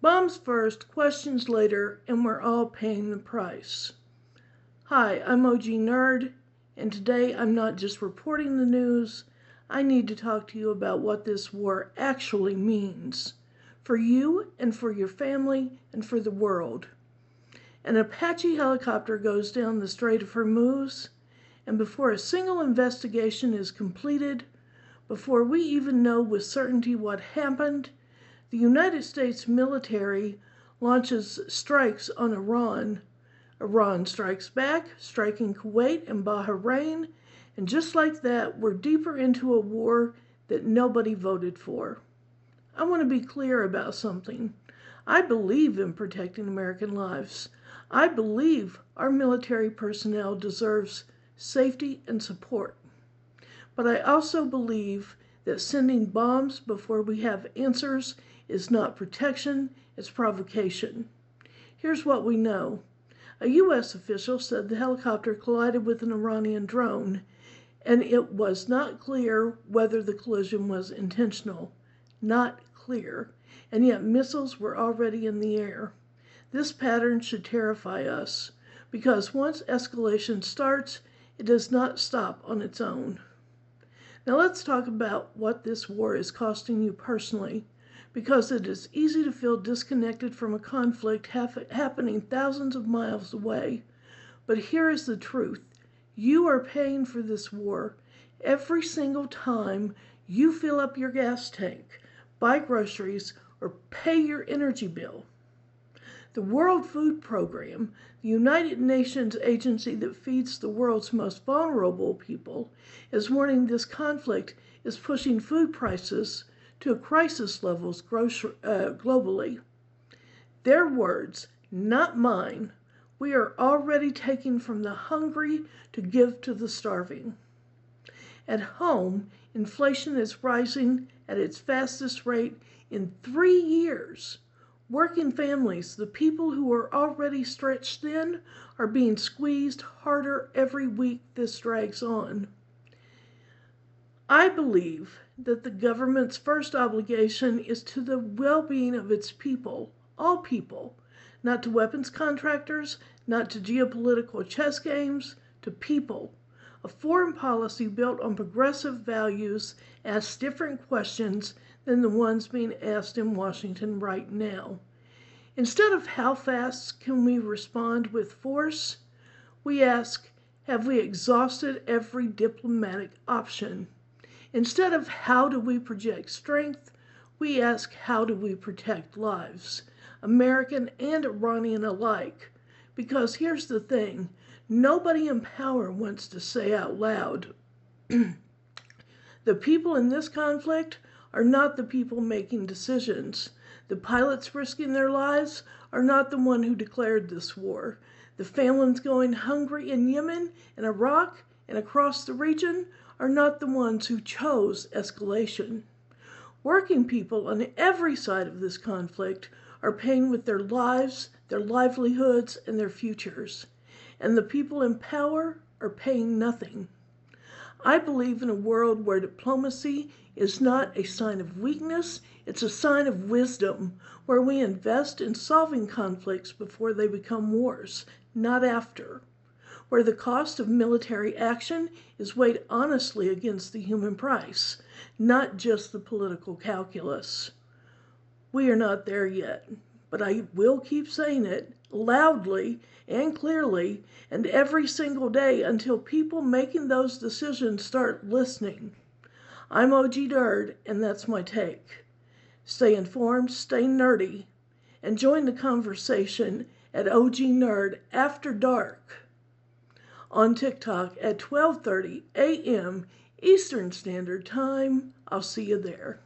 Bombs first, questions later, and we're all paying the price. Hi, I'm OG Nerd, and today I'm not just reporting the news. I need to talk to you about what this war actually means for you and for your family and for the world. An Apache helicopter goes down the Strait of Hormuz, and before a single investigation is completed, before we even know with certainty what happened, the United States military launches strikes on Iran. Iran strikes back, striking Kuwait and Bahrain, and just like that, we're deeper into a war that nobody voted for. I want to be clear about something. I believe in protecting American lives. I believe our military personnel deserves safety and support. But I also believe that sending bombs before we have answers is not protection, it's provocation. Here's what we know. A U.S. official said the helicopter collided with an Iranian drone, and it was not clear whether the collision was intentional. Not clear. And yet missiles were already in the air. This pattern should terrify us, because once escalation starts, it does not stop on its own. Now let's talk about what this war is costing you personally, because it is easy to feel disconnected from a conflict happening thousands of miles away. But here is the truth. You are paying for this war every single time you fill up your gas tank, buy groceries, or pay your energy bill. The World Food Program, the United Nations agency that feeds the world's most vulnerable people, is warning this conflict is pushing food prices to crisis levels globally. Their words, not mine. We are already taking from the hungry to give to the starving. At home, inflation is rising at its fastest rate in 3 years. Working families, the people who are already stretched thin, are being squeezed harder every week this drags on. I believe that the government's first obligation is to the well-being of its people, all people, not to weapons contractors, not to geopolitical chess games, to people. A foreign policy built on progressive values asks different questions than the ones being asked in Washington right now. Instead of how fast can we respond with force, we ask, have we exhausted every diplomatic option? Instead of how do we project strength, we ask how do we protect lives, American and Iranian alike. Because here's the thing, nobody in power wants to say out loud, the people in this conflict are not the people making decisions. The pilots risking their lives are not the one who declared this war. The families going hungry in Yemen and Iraq and across the region are not the ones who chose escalation. Working people on every side of this conflict are paying with their lives, their livelihoods, and their futures. And the people in power are paying nothing. I believe in a world where diplomacy is not a sign of weakness, it's a sign of wisdom, where we invest in solving conflicts before they become wars, not after, where the cost of military action is weighed honestly against the human price, not just the political calculus. We are not there yet, but I will keep saying it loudly and clearly and every single day until people making those decisions start listening. I'm OG Nerd, and that's my take. Stay informed, stay nerdy, and join the conversation at OG Nerd After Dark on TikTok at 12:30 a.m. Eastern Standard Time. I'll see you there.